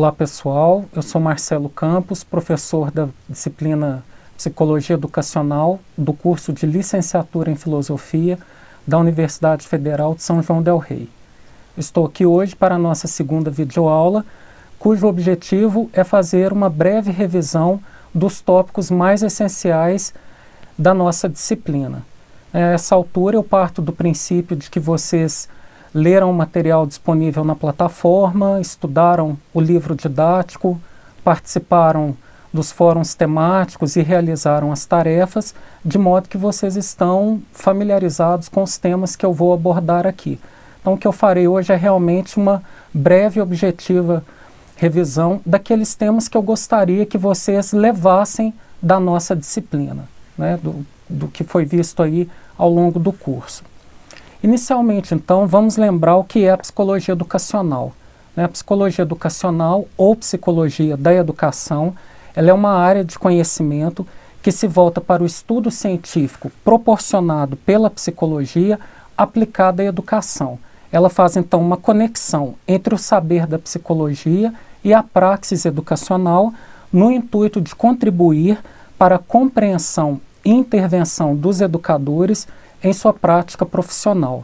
Olá pessoal, eu sou Marcelo Campos, professor da disciplina Psicologia Educacional do curso de Licenciatura em Filosofia da Universidade Federal de São João del Rei. Estou aqui hoje para a nossa segunda videoaula, cujo objetivo é fazer uma breve revisão dos tópicos mais essenciais da nossa disciplina. A essa altura eu parto do princípio de que vocês leram o material disponível na plataforma, estudaram o livro didático, participaram dos fóruns temáticos e realizaram as tarefas, de modo que vocês estão familiarizados com os temas que eu vou abordar aqui. Então o que eu farei hoje é realmente uma breve e objetiva revisão daqueles temas que eu gostaria que vocês levassem da nossa disciplina, né, do que foi visto aí ao longo do curso. Inicialmente, então, vamos lembrar o que é a psicologia educacional. A psicologia educacional, ou psicologia da educação, ela é uma área de conhecimento que se volta para o estudo científico proporcionado pela psicologia aplicada à educação. Ela faz, então, uma conexão entre o saber da psicologia e a praxis educacional no intuito de contribuir para a compreensão e intervenção dos educadores em sua prática profissional.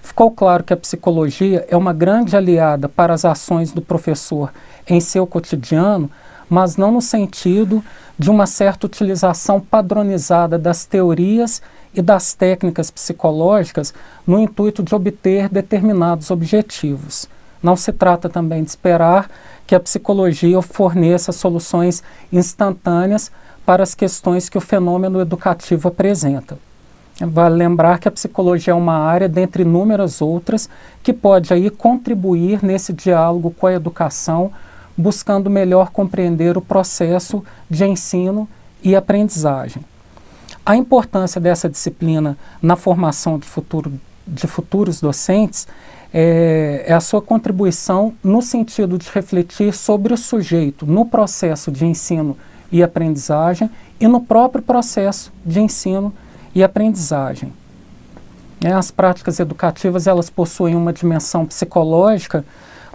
Ficou claro que a psicologia é uma grande aliada para as ações do professor em seu cotidiano, mas não no sentido de uma certa utilização padronizada das teorias e das técnicas psicológicas no intuito de obter determinados objetivos. Não se trata também de esperar que a psicologia forneça soluções instantâneas para as questões que o fenômeno educativo apresenta. Vale lembrar que a psicologia é uma área, dentre inúmeras outras, que pode aí contribuir nesse diálogo com a educação, buscando melhor compreender o processo de ensino e aprendizagem. A importância dessa disciplina na formação de futuros docentes é a sua contribuição no sentido de refletir sobre o sujeito no processo de ensino e aprendizagem e no próprio processo de ensino e aprendizagem. As práticas educativas elas possuem uma dimensão psicológica,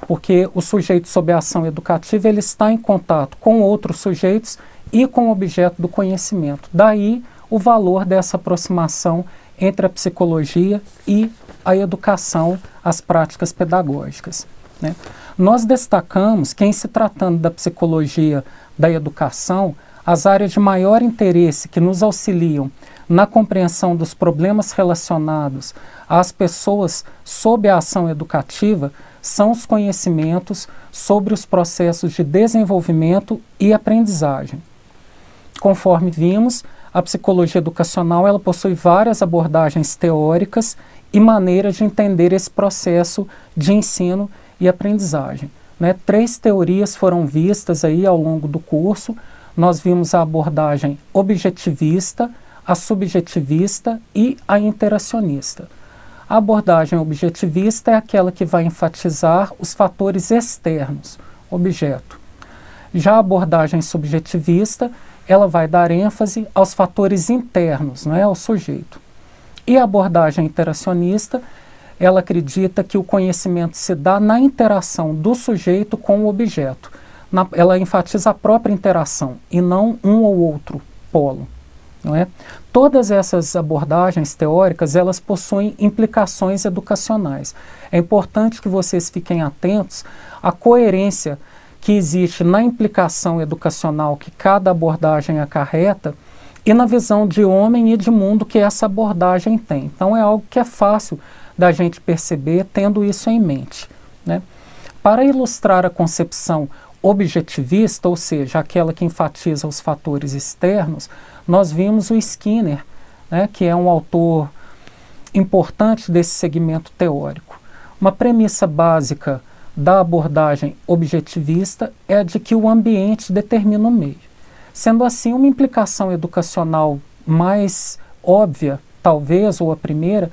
porque o sujeito sob a ação educativa ele está em contato com outros sujeitos e com o objeto do conhecimento. Daí o valor dessa aproximação entre a psicologia e a educação, as práticas pedagógicas, né? Nós destacamos que, em se tratando da psicologia da educação, as áreas de maior interesse que nos auxiliam na compreensão dos problemas relacionados às pessoas sob a ação educativa são os conhecimentos sobre os processos de desenvolvimento e aprendizagem. Conforme vimos, a psicologia educacional ela possui várias abordagens teóricas e maneiras de entender esse processo de ensino e aprendizagem, né? 3 teorias foram vistas aí ao longo do curso. Nós vimos a abordagem objetivista, a subjetivista e a interacionista. A abordagem objetivista é aquela que vai enfatizar os fatores externos, objeto. Já a abordagem subjetivista, ela vai dar ênfase aos fatores internos, não é, ao sujeito. E a abordagem interacionista, ela acredita que o conhecimento se dá na interação do sujeito com o objeto. Ela enfatiza a própria interação e não um ou outro polo. Não é? Todas essas abordagens teóricas, elas possuem implicações educacionais. É importante que vocês fiquem atentos à coerência que existe na implicação educacional que cada abordagem acarreta e na visão de homem e de mundo que essa abordagem tem. Então é algo que é fácil da gente perceber tendo isso em mente, né? Para ilustrar a concepção objetivista, ou seja, aquela que enfatiza os fatores externos, nós vimos o Skinner, né, que é um autor importante desse segmento teórico. Uma premissa básica da abordagem objetivista é a de que o ambiente determina o meio. Sendo assim, uma implicação educacional mais óbvia, talvez, ou a primeira,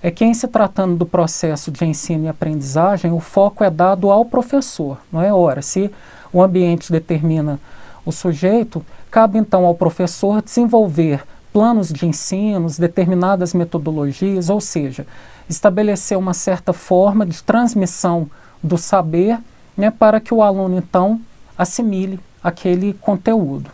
é que, em se tratando do processo de ensino e aprendizagem, o foco é dado ao professor, não é? Ora, se o ambiente determina o sujeito, cabe então ao professor desenvolver planos de ensinos, determinadas metodologias, ou seja, estabelecer uma certa forma de transmissão do saber né, para que o aluno, então, assimile aquele conteúdo.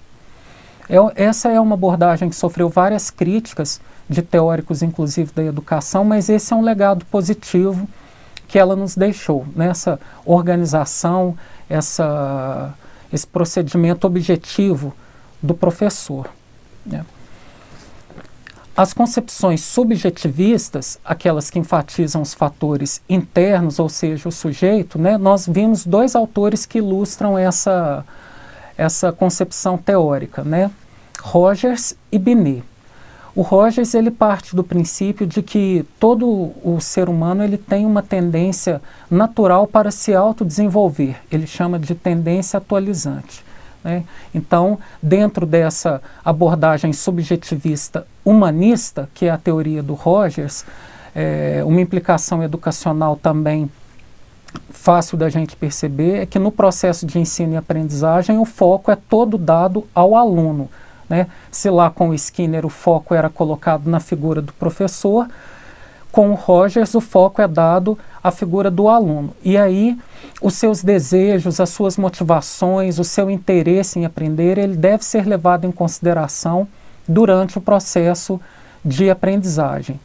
Essa é uma abordagem que sofreu várias críticas de teóricos, inclusive da educação, mas esse é um legado positivo que ela nos deixou, nessa organização, esse procedimento objetivo do professor, né? As concepções subjetivistas, aquelas que enfatizam os fatores internos, ou seja, o sujeito, né, nós vimos dois autores que ilustram essa concepção teórica, né? Rogers e Binet. O Rogers, ele parte do princípio de que todo o ser humano ele tem uma tendência natural para se autodesenvolver. Ele chama de tendência atualizante, né? Então, dentro dessa abordagem subjetivista humanista, que é a teoria do Rogers, uma implicação educacional também fácil da gente perceber é que no processo de ensino e aprendizagem o foco é todo dado ao aluno, né? Se lá com o Skinner o foco era colocado na figura do professor, com o Rogers o foco é dado à figura do aluno. E aí os seus desejos, as suas motivações, o seu interesse em aprender, ele deve ser levado em consideração durante o processo de aprendizagem.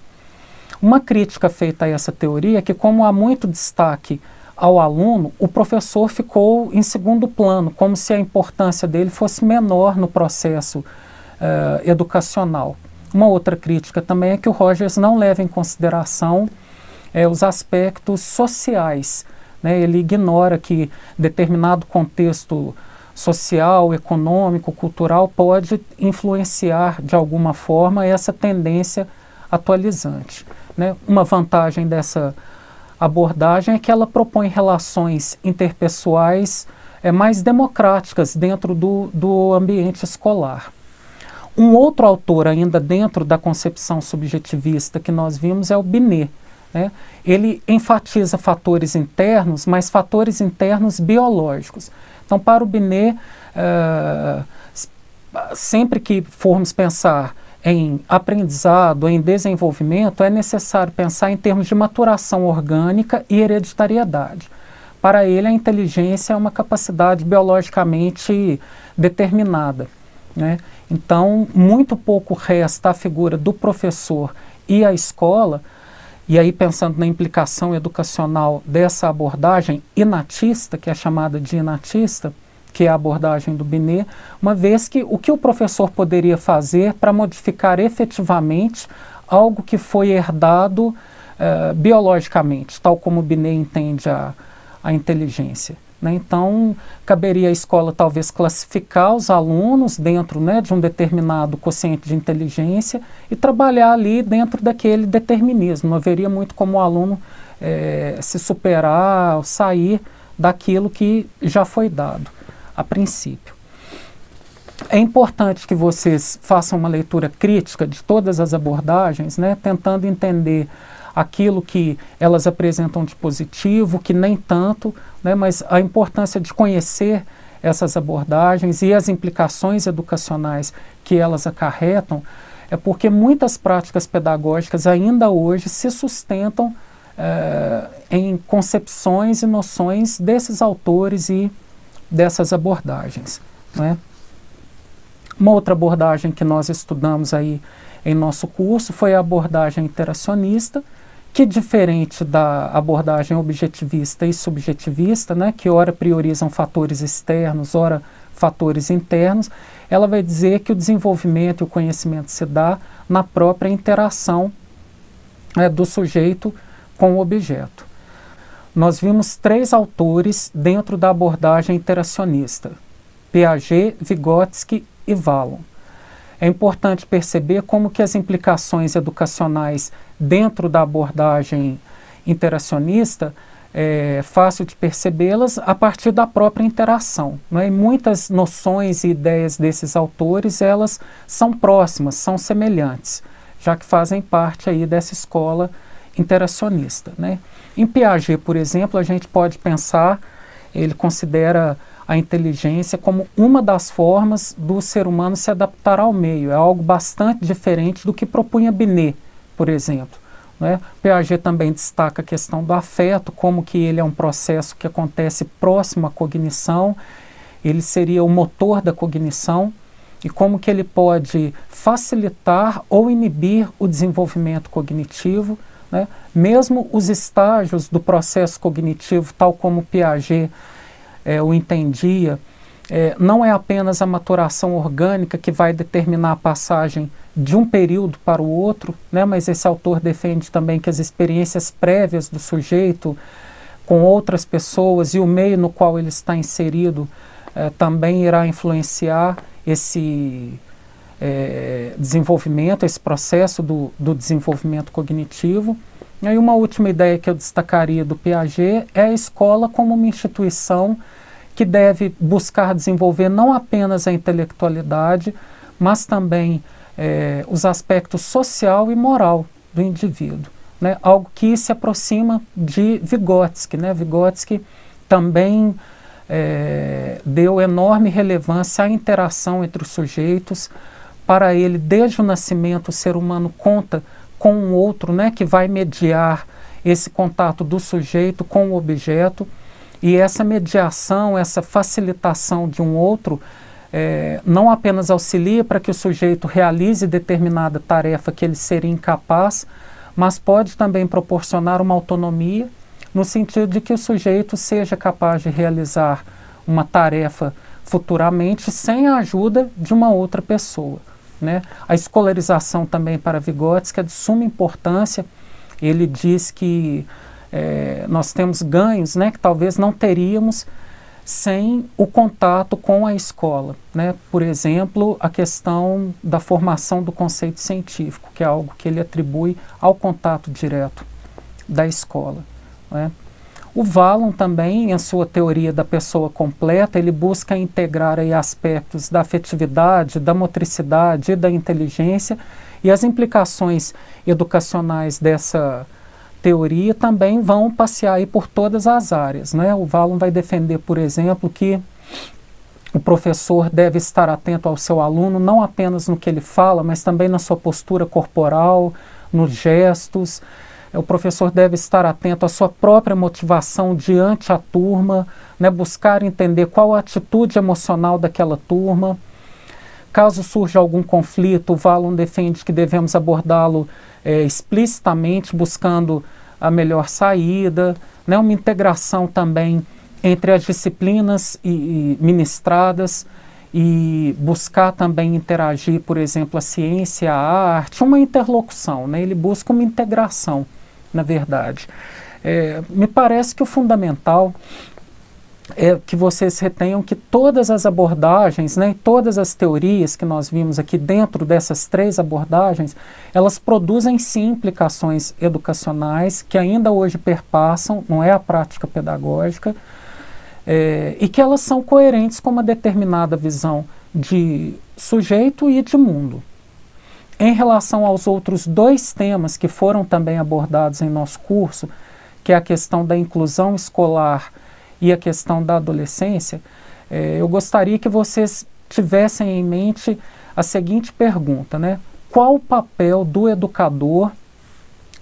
Uma crítica feita a essa teoria é que, como há muito destaque ao aluno, o professor ficou em segundo plano, como se a importância dele fosse menor no processo educacional. Uma outra crítica também é que o Rogers não leva em consideração os aspectos sociais, né? Ele ignora que determinado contexto social, econômico, cultural pode influenciar de alguma forma essa tendência atualizante, né? Uma vantagem dessa abordagem é que ela propõe relações interpessoais mais democráticas dentro do ambiente escolar. Um outro autor ainda dentro da concepção subjetivista que nós vimos é o Binet, né? Ele enfatiza fatores internos, mas fatores internos biológicos. Então, para o Binet, sempre que formos pensar em aprendizado, em desenvolvimento, é necessário pensar em termos de maturação orgânica e hereditariedade. Para ele, a inteligência é uma capacidade biologicamente determinada, né? Então, muito pouco resta à figura do professor e à escola, e aí pensando na implicação educacional dessa abordagem inatista, que é chamada de inatista, que é a abordagem do Binet, uma vez que o que o professor poderia fazer para modificar efetivamente algo que foi herdado biologicamente, tal como o Binet entende a inteligência, né? Então, caberia à escola talvez classificar os alunos dentro, né, de um determinado quociente de inteligência e trabalhar ali dentro daquele determinismo. Não haveria muito como o aluno se superar ou sair daquilo que já foi dado a princípio. É importante que vocês façam uma leitura crítica de todas as abordagens, né, tentando entender aquilo que elas apresentam de positivo, que nem tanto, né, mas a importância de conhecer essas abordagens e as implicações educacionais que elas acarretam, é porque muitas práticas pedagógicas ainda hoje se sustentam em concepções e noções desses autores e dessas abordagens, né? Uma outra abordagem que nós estudamos aí em nosso curso foi a abordagem interacionista, que, diferente da abordagem objetivista e subjetivista, né, que ora priorizam fatores externos, ora fatores internos, ela vai dizer que o desenvolvimento e o conhecimento se dá na própria interação do sujeito com o objeto. Nós vimos três autores dentro da abordagem interacionista: Piaget, Vygotsky e Vallon. É importante perceber como que as implicações educacionais dentro da abordagem interacionista é fácil de percebê-las a partir da própria interação, né? E muitas noções e ideias desses autores, elas são próximas, são semelhantes, já que fazem parte aí dessa escola interacionista, né? Em Piaget, por exemplo, a gente pode pensar, ele considera a inteligência como uma das formas do ser humano se adaptar ao meio. É algo bastante diferente do que propunha Binet, por exemplo. né? Piaget também destaca a questão do afeto, como que ele é um processo que acontece próximo à cognição, ele seria o motor da cognição, e como que ele pode facilitar ou inibir o desenvolvimento cognitivo, né? Mesmo os estágios do processo cognitivo, tal como Piaget o entendia, não é apenas a maturação orgânica que vai determinar a passagem de um período para o outro, né? Mas esse autor defende também que as experiências prévias do sujeito com outras pessoas e o meio no qual ele está inserido também irá influenciar esse desenvolvimento, esse processo do desenvolvimento cognitivo. E aí uma última ideia que eu destacaria do Piaget é a escola como uma instituição que deve buscar desenvolver não apenas a intelectualidade, mas também os aspectos social e moral do indivíduo, né? Algo que se aproxima de Vygotsky, né? Vygotsky também deu enorme relevância à interação entre os sujeitos. Para ele, desde o nascimento, o ser humano conta com um outro, né, que vai mediar esse contato do sujeito com o objeto, e essa mediação, essa facilitação de um outro, não apenas auxilia para que o sujeito realize determinada tarefa que ele seria incapaz, mas pode também proporcionar uma autonomia, no sentido de que o sujeito seja capaz de realizar uma tarefa futuramente sem a ajuda de uma outra pessoa, né? A escolarização também para Vygotsky é de suma importância. Ele diz que nós temos ganhos, né, que talvez não teríamos sem o contato com a escola, né? Por exemplo, a questão da formação do conceito científico, que é algo que ele atribui ao contato direto da escola, né? O Vallon também, em sua teoria da pessoa completa, ele busca integrar aí aspectos da afetividade, da motricidade e da inteligência, e as implicações educacionais dessa teoria também vão passear aí por todas as áreas, né? O Vallon vai defender, por exemplo, que o professor deve estar atento ao seu aluno, não apenas no que ele fala, mas também na sua postura corporal, nos gestos. O professor deve estar atento à sua própria motivação diante a turma, né, buscar entender qual a atitude emocional daquela turma. Caso surja algum conflito, o Vallon defende que devemos abordá-lo explicitamente, buscando a melhor saída, né, uma integração também entre as disciplinas ministradas e buscar também interagir, por exemplo, a ciência, a arte, uma interlocução, né, ele busca uma integração, na verdade. Me parece que o fundamental é que vocês retenham que todas as abordagens, né, todas as teorias que nós vimos aqui dentro dessas três abordagens, elas produzem sim implicações educacionais que ainda hoje perpassam, não é a prática pedagógica, e que elas são coerentes com uma determinada visão de sujeito e de mundo. Em relação aos outros dois temas que foram também abordados em nosso curso, que é a questão da inclusão escolar e a questão da adolescência, eu gostaria que vocês tivessem em mente a seguinte pergunta, né? Qual o papel do educador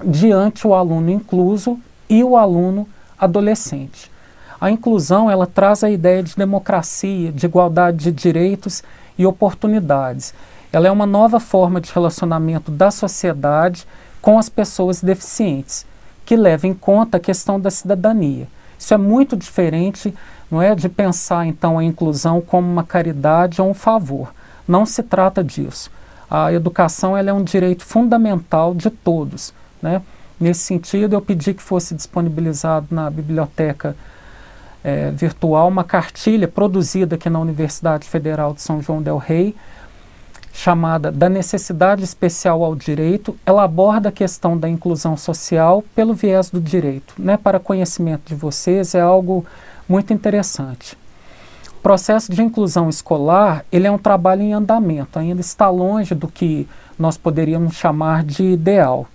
diante o aluno incluso e o aluno adolescente? A inclusão, ela traz a ideia de democracia, de igualdade de direitos e oportunidades. Ela é uma nova forma de relacionamento da sociedade com as pessoas deficientes, que leva em conta a questão da cidadania. Isso é muito diferente, não é, de pensar então a inclusão como uma caridade ou um favor. Não se trata disso. A educação, ela é um direito fundamental de todos, né? Nesse sentido, eu pedi que fosse disponibilizado na biblioteca virtual uma cartilha produzida aqui na Universidade Federal de São João del Rei, chamada Da Necessidade Especial ao Direito. Ela aborda a questão da inclusão social pelo viés do direito, né? Para conhecimento de vocês, é algo muito interessante. O processo de inclusão escolar, ele é um trabalho em andamento, ainda está longe do que nós poderíamos chamar de ideal,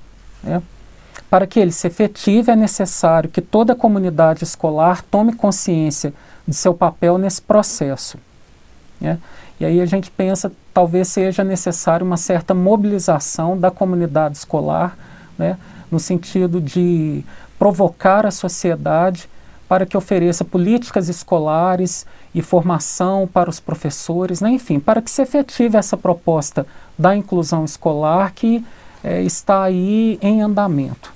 né? Para que ele se efetive, é necessário que toda a comunidade escolar tome consciência de seu papel nesse processo, né? E aí a gente pensa, talvez seja necessário uma certa mobilização da comunidade escolar, né, no sentido de provocar a sociedade para que ofereça políticas escolares e formação para os professores, né? Enfim, para que se efetive essa proposta da inclusão escolar que está aí em andamento.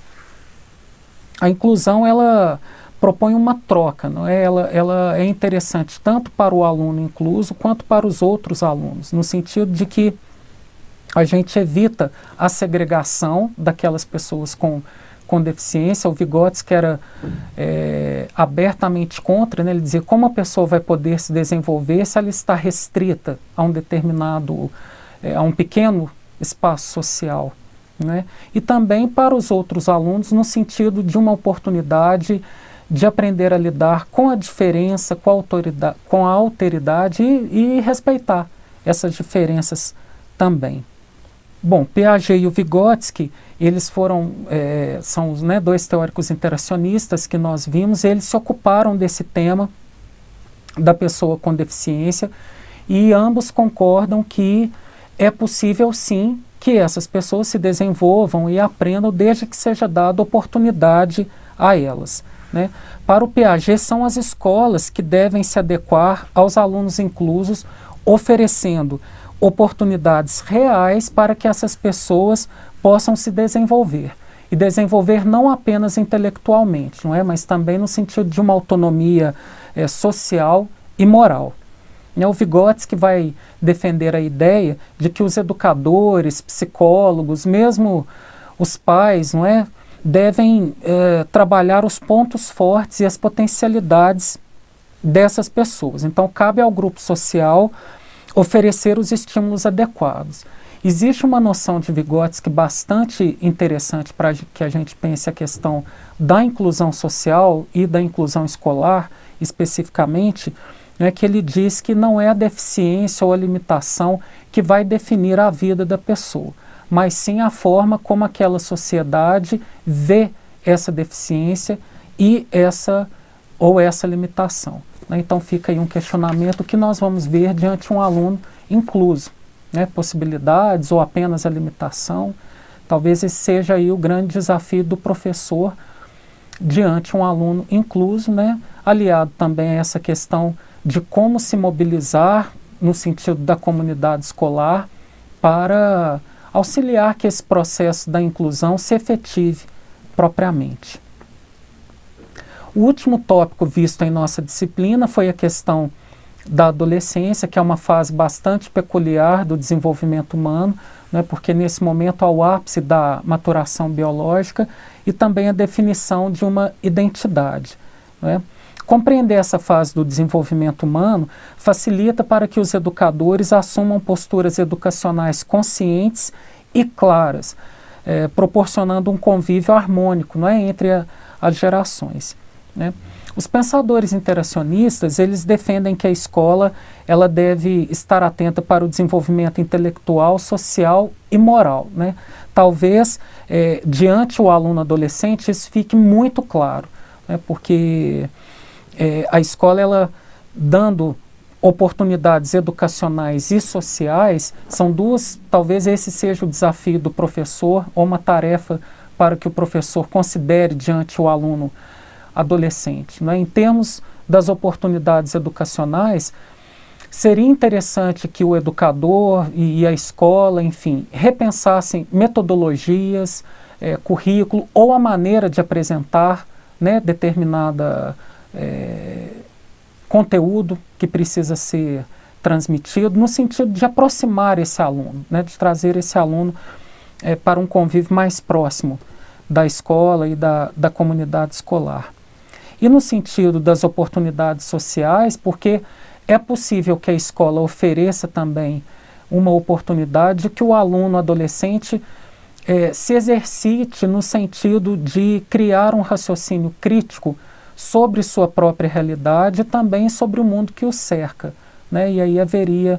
A inclusão, ela propõe uma troca, não é? Ela é interessante tanto para o aluno incluso quanto para os outros alunos, no sentido de que a gente evita a segregação daquelas pessoas com deficiência. O Vygotsky era abertamente contra, né? Ele dizia como a pessoa vai poder se desenvolver se ela está restrita a um determinado, a um pequeno espaço social, né? E também para os outros alunos no sentido de uma oportunidade de aprender a lidar com a diferença, com a alteridade e respeitar essas diferenças também. Bom, Piaget e o Vygotsky, eles são os dois teóricos interacionistas que nós vimos. Eles se ocuparam desse tema da pessoa com deficiência e ambos concordam que é possível sim que essas pessoas se desenvolvam e aprendam desde que seja dada oportunidade a elas, né? Para o Piaget, são as escolas que devem se adequar aos alunos inclusos, oferecendo oportunidades reais para que essas pessoas possam se desenvolver. E desenvolver não apenas intelectualmente, não é? Mas também no sentido de uma autonomia social e moral. O Vygotsky vai defender a ideia de que os educadores, psicólogos, mesmo os pais, não é, devem trabalhar os pontos fortes e as potencialidades dessas pessoas. Então, cabe ao grupo social oferecer os estímulos adequados. Existe uma noção de Vygotsky bastante interessante para que a gente pense a questão da inclusão social e da inclusão escolar, especificamente, né, que ele diz que não é a deficiência ou a limitação que vai definir a vida da pessoa, mas sim a forma como aquela sociedade vê essa deficiência e essa limitação. Então fica aí um questionamento que nós vamos ver diante de um aluno incluso, né? Possibilidades ou apenas a limitação. Talvez esse seja aí o grande desafio do professor diante de um aluno incluso, né? Aliado também a essa questão de como se mobilizar no sentido da comunidade escolar para auxiliar que esse processo da inclusão se efetive propriamente. O último tópico visto em nossa disciplina foi a questão da adolescência, que é uma fase bastante peculiar do desenvolvimento humano, né, porque nesse momento há o ápice da maturação biológica e também a definição de uma identidade, né. Compreender essa fase do desenvolvimento humano facilita para que os educadores assumam posturas educacionais conscientes e claras, proporcionando um convívio harmônico, não é, entre as gerações, né? Os pensadores interacionistas, eles defendem que a escola ela deve estar atenta para o desenvolvimento intelectual, social e moral, né? Talvez, diante o aluno adolescente, isso fique muito claro, né? Porque a escola, ela dando oportunidades educacionais e sociais, são duas, talvez esse seja o desafio do professor, ou uma tarefa para que o professor considere diante o aluno adolescente, né? Em termos das oportunidades educacionais, seria interessante que o educador e a escola, enfim, repensassem metodologias, currículo ou a maneira de apresentar, né, determinada conteúdo que precisa ser transmitido, no sentido de aproximar esse aluno, né, de trazer esse aluno para um convívio mais próximo da escola e da comunidade escolar. E no sentido das oportunidades sociais, porque é possível que a escola ofereça também uma oportunidade de que o aluno adolescente se exercite no sentido de criar um raciocínio crítico sobre sua própria realidade e também sobre o mundo que o cerca, né? E aí haveria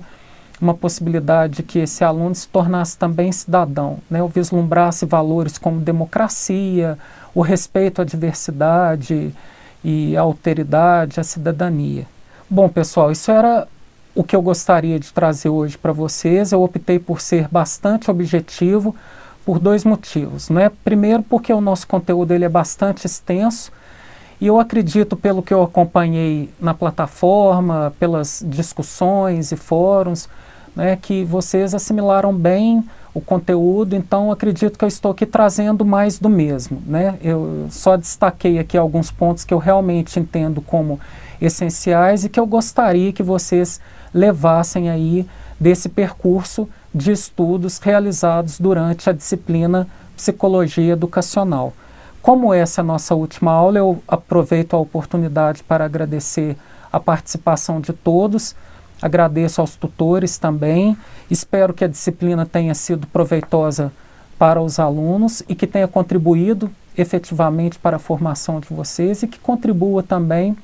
uma possibilidade de que esse aluno se tornasse também cidadão, né? Ou vislumbrasse valores como democracia, o respeito à diversidade e a alteridade, a cidadania. Bom, pessoal, isso era o que eu gostaria de trazer hoje para vocês. Eu optei por ser bastante objetivo, por dois motivos, né? Primeiro, porque o nosso conteúdo ele é bastante extenso e eu acredito, pelo que eu acompanhei na plataforma, pelas discussões e fóruns, né, que vocês assimilaram bem o conteúdo, então acredito que eu estou aqui trazendo mais do mesmo, né? Eu só destaquei aqui alguns pontos que eu realmente entendo como essenciais e que eu gostaria que vocês levassem aí desse percurso de estudos realizados durante a disciplina Psicologia Educacional. Como essa é a nossa última aula, eu aproveito a oportunidade para agradecer a participação de todos, agradeço aos tutores também, espero que a disciplina tenha sido proveitosa para os alunos e que tenha contribuído efetivamente para a formação de vocês e que contribua também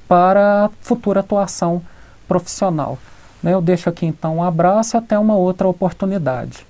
para a futura atuação profissional. Eu deixo aqui então um abraço e até uma outra oportunidade.